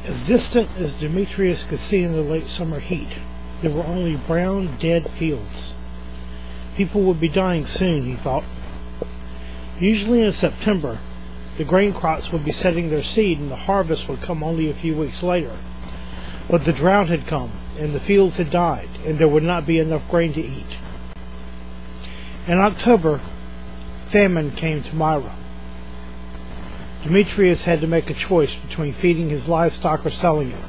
As distant as Demetrius could see in the late summer heat, there were only brown, dead fields. People would be dying soon, he thought. Usually in September, the grain crops would be setting their seed and the harvest would come only a few weeks later. But the drought had come, and the fields had died, and there would not be enough grain to eat. In October, famine came to Myra. Demetrius had to make a choice between feeding his livestock or selling it.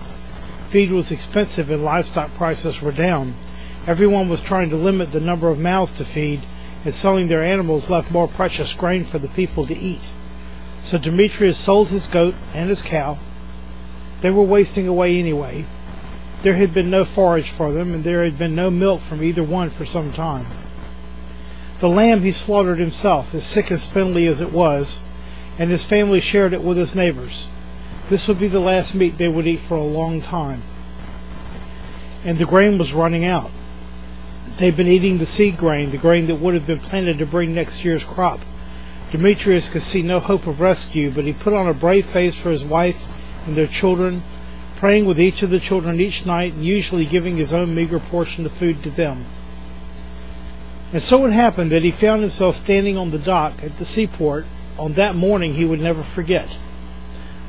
Feed was expensive and livestock prices were down. Everyone was trying to limit the number of mouths to feed, and selling their animals left more precious grain for the people to eat. So Demetrius sold his goat and his cow. They were wasting away anyway. There had been no forage for them, and there had been no milk from either one for some time. The lamb he slaughtered himself, as sick and spindly as it was, and his family shared it with his neighbors. This would be the last meat they would eat for a long time. And the grain was running out. They'd been eating the seed grain, the grain that would have been planted to bring next year's crop. Demetrius could see no hope of rescue, but he put on a brave face for his wife and their children, praying with each of the children each night and usually giving his own meager portion of food to them. And so it happened that he found himself standing on the dock at the seaport on that morning he would never forget.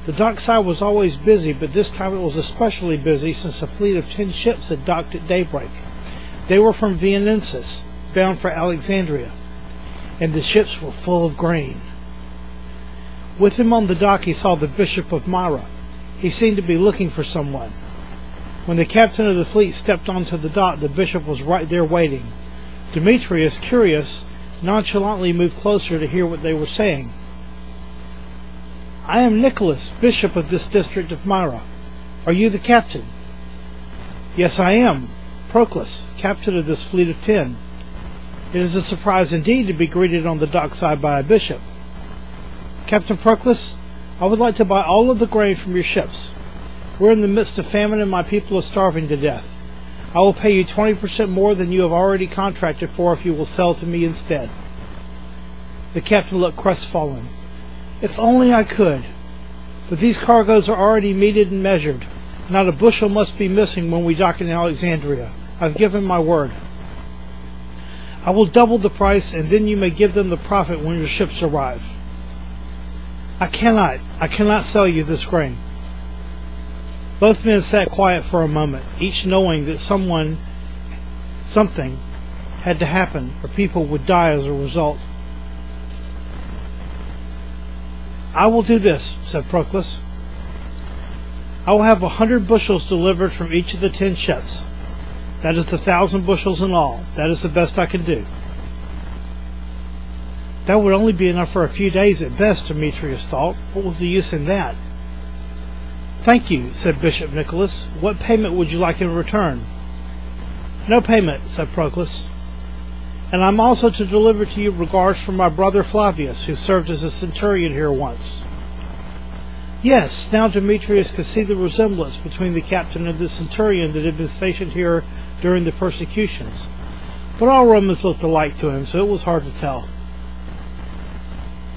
The dockside was always busy, but this time it was especially busy since a fleet of 10 ships had docked at daybreak. They were from Vienensis, bound for Alexandria, and the ships were full of grain. With him on the dock he saw the Bishop of Myra. He seemed to be looking for someone. When the captain of the fleet stepped onto the dock, the bishop was right there waiting. Demetrius, curious, nonchalantly moved closer to hear what they were saying. "I am Nicholas, bishop of this district of Myra. Are you the captain?" "Yes, I am. Proclus, captain of this fleet of 10. It is a surprise indeed to be greeted on the dockside by a bishop." "Captain Proclus, I would like to buy all of the grain from your ships. We're in the midst of famine and my people are starving to death. I will pay you 20% more than you have already contracted for if you will sell to me instead." The captain looked crestfallen. "If only I could. But these cargoes are already meted and measured. Not a bushel must be missing when we dock in Alexandria. I've given my word. I will double the price, and then you may give them the profit when your ships arrive." I cannot sell you this grain." Both men sat quiet for a moment, each knowing that something had to happen, or people would die as a result. "I will do this," said Proclus. "I will have 100 bushels delivered from each of the 10 ships. That is 1,000 bushels in all. That is the best I can do." That would only be enough for a few days at best, Demetrius thought. What was the use in that? "Thank you," said Bishop Nicholas. "What payment would you like in return?" "No payment," said Proclus. "And I'm also to deliver to you regards from my brother Flavius, who served as a centurion here once." Yes, now Demetrius could see the resemblance between the captain and the centurion that had been stationed here during the persecutions. But all Romans looked alike to him, so it was hard to tell.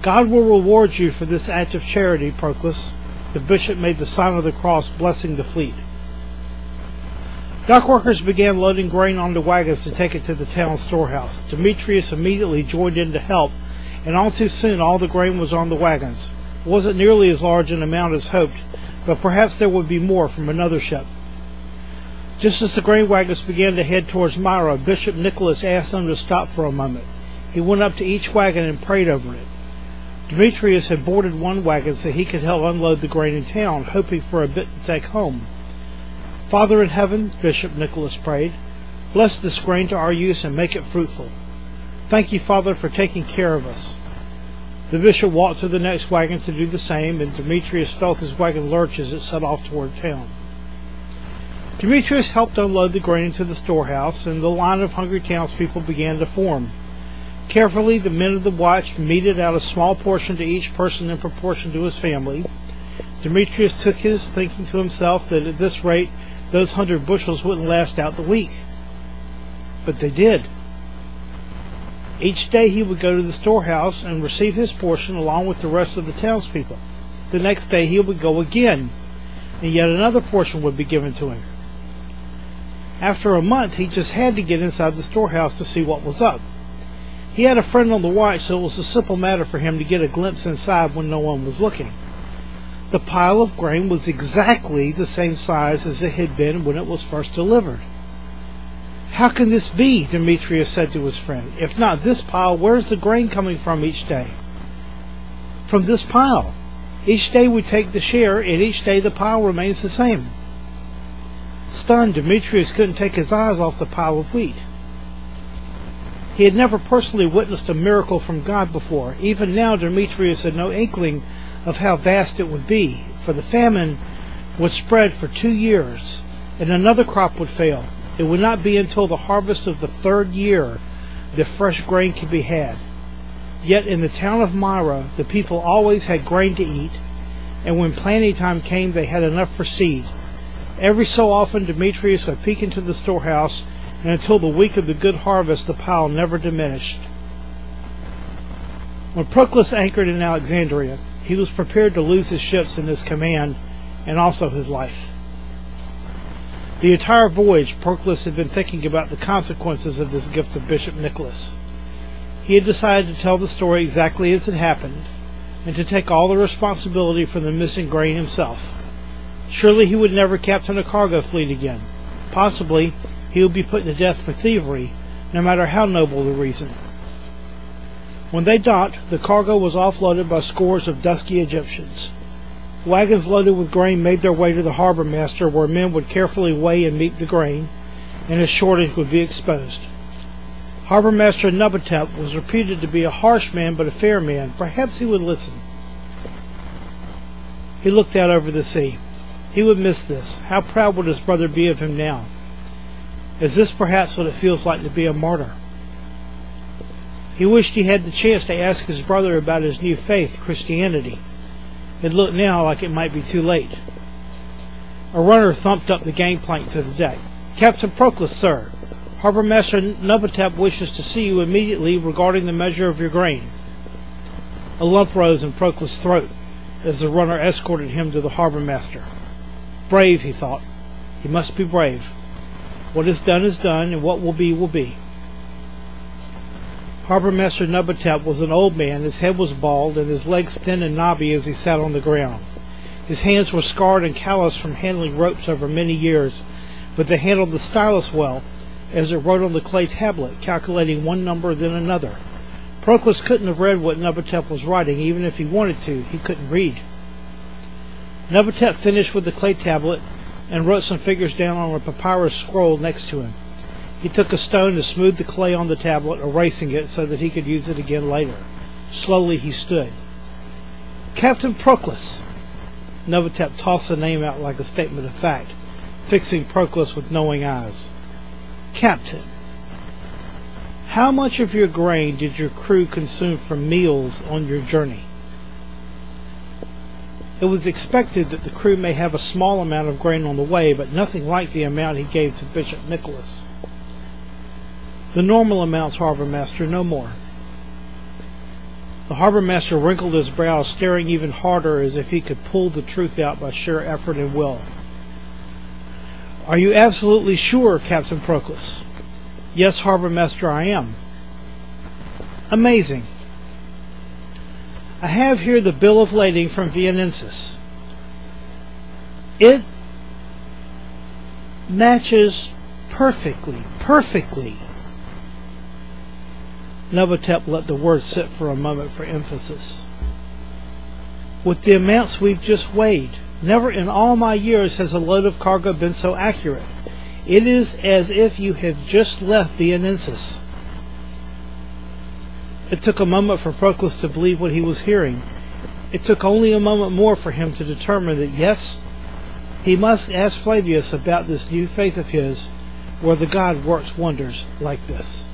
"God will reward you for this act of charity, Proclus." The bishop made the sign of the cross, blessing the fleet. Dock workers began loading grain onto wagons to take it to the town storehouse. Demetrius immediately joined in to help, and all too soon all the grain was on the wagons. It wasn't nearly as large an amount as hoped, but perhaps there would be more from another ship. Just as the grain wagons began to head towards Myra, Bishop Nicholas asked them to stop for a moment. He went up to each wagon and prayed over it. Demetrius had boarded one wagon so he could help unload the grain in town, hoping for a bit to take home. "Father in heaven," Bishop Nicholas prayed, "bless this grain to our use and make it fruitful. Thank you, Father, for taking care of us." The bishop walked to the next wagon to do the same, and Demetrius felt his wagon lurch as it set off toward town. Demetrius helped unload the grain into the storehouse, and the line of hungry townspeople began to form. Carefully, the men of the watch meted out a small portion to each person in proportion to his family. Demetrius took his, thinking to himself that at this rate those 100 bushels wouldn't last out the week. But they did. Each day he would go to the storehouse and receive his portion along with the rest of the townspeople. The next day he would go again. and yet another portion would be given to him. After a month, he just had to get inside the storehouse to see what was up. He had a friend on the watch, so it was a simple matter for him to get a glimpse inside when no one was looking. The pile of grain was exactly the same size as it had been when it was first delivered. "How can this be?" Demetrius said to his friend. "If not this pile, where's the grain coming from each day?" "From this pile. Each day we take the share, and each day the pile remains the same." Stunned, Demetrius couldn't take his eyes off the pile of wheat. He had never personally witnessed a miracle from God before. Even now, Demetrius had no inkling of how vast it would be, for the famine would spread for 2 years, and another crop would fail. It would not be until the harvest of the 3rd year that fresh grain could be had. Yet in the town of Myra, the people always had grain to eat, and when planting time came, they had enough for seed. Every so often, Demetrius would peek into the storehouse, and until the week of the good harvest, the pile never diminished. When Proclus anchored in Alexandria, he was prepared to lose his ships and his command, and also his life. The entire voyage, Proclus had been thinking about the consequences of this gift of Bishop Nicholas. He had decided to tell the story exactly as it happened, and to take all the responsibility for the missing grain himself. Surely he would never captain a cargo fleet again. Possibly he would be put to death for thievery, no matter how noble the reason. When they docked, the cargo was offloaded by scores of dusky Egyptians. Wagons loaded with grain made their way to the harbor master, where men would carefully weigh and meet the grain, and a shortage would be exposed. Harbor Master Nubatep was reputed to be a harsh man but a fair man. Perhaps he would listen. He looked out over the sea. He would miss this. How proud would his brother be of him now? Is this perhaps what it feels like to be a martyr? He wished he had the chance to ask his brother about his new faith, Christianity. It looked now like it might be too late. A runner thumped up the gangplank to the deck. "Captain Proclus, sir. Harbor Master Nubatep wishes to see you immediately regarding the measure of your grain." A lump rose in Proclus' throat as the runner escorted him to the harbor master. Brave, he thought. He must be brave. What is done, and what will be, will be. Harbor Master Nubatep was an old man. His head was bald, and his legs thin and knobby as he sat on the ground. His hands were scarred and calloused from handling ropes over many years, but they handled the stylus well, as it wrote on the clay tablet, calculating one number then another. Proclus couldn't have read what Nubatep was writing. Even if he wanted to, he couldn't read. Nubatep finished with the clay tablet and wrote some figures down on a papyrus scroll next to him. He took a stone to smooth the clay on the tablet, erasing it so that he could use it again later. Slowly he stood. "Captain Proclus!" Nubatep tossed the name out like a statement of fact, fixing Proclus with knowing eyes. "Captain, how much of your grain did your crew consume for meals on your journey?" It was expected that the crew may have a small amount of grain on the way, but nothing like the amount he gave to Bishop Nicholas. "The normal amounts, Harbor Master, no more." The harbor master wrinkled his brows, staring even harder as if he could pull the truth out by sheer effort and will. "Are you absolutely sure, Captain Proclus?" "Yes, Harbor Master, I am." "Amazing. I have here the bill of lading from Vienensis. It matches perfectly. Nubatep let the words sit for a moment for emphasis. "With the amounts we've just weighed. Never in all my years has a load of cargo been so accurate. It is as if you have just left Vienensis." It took a moment for Proclus to believe what he was hearing. It took only a moment more for him to determine that, yes, he must ask Flavius about this new faith of his, where the god works wonders like this.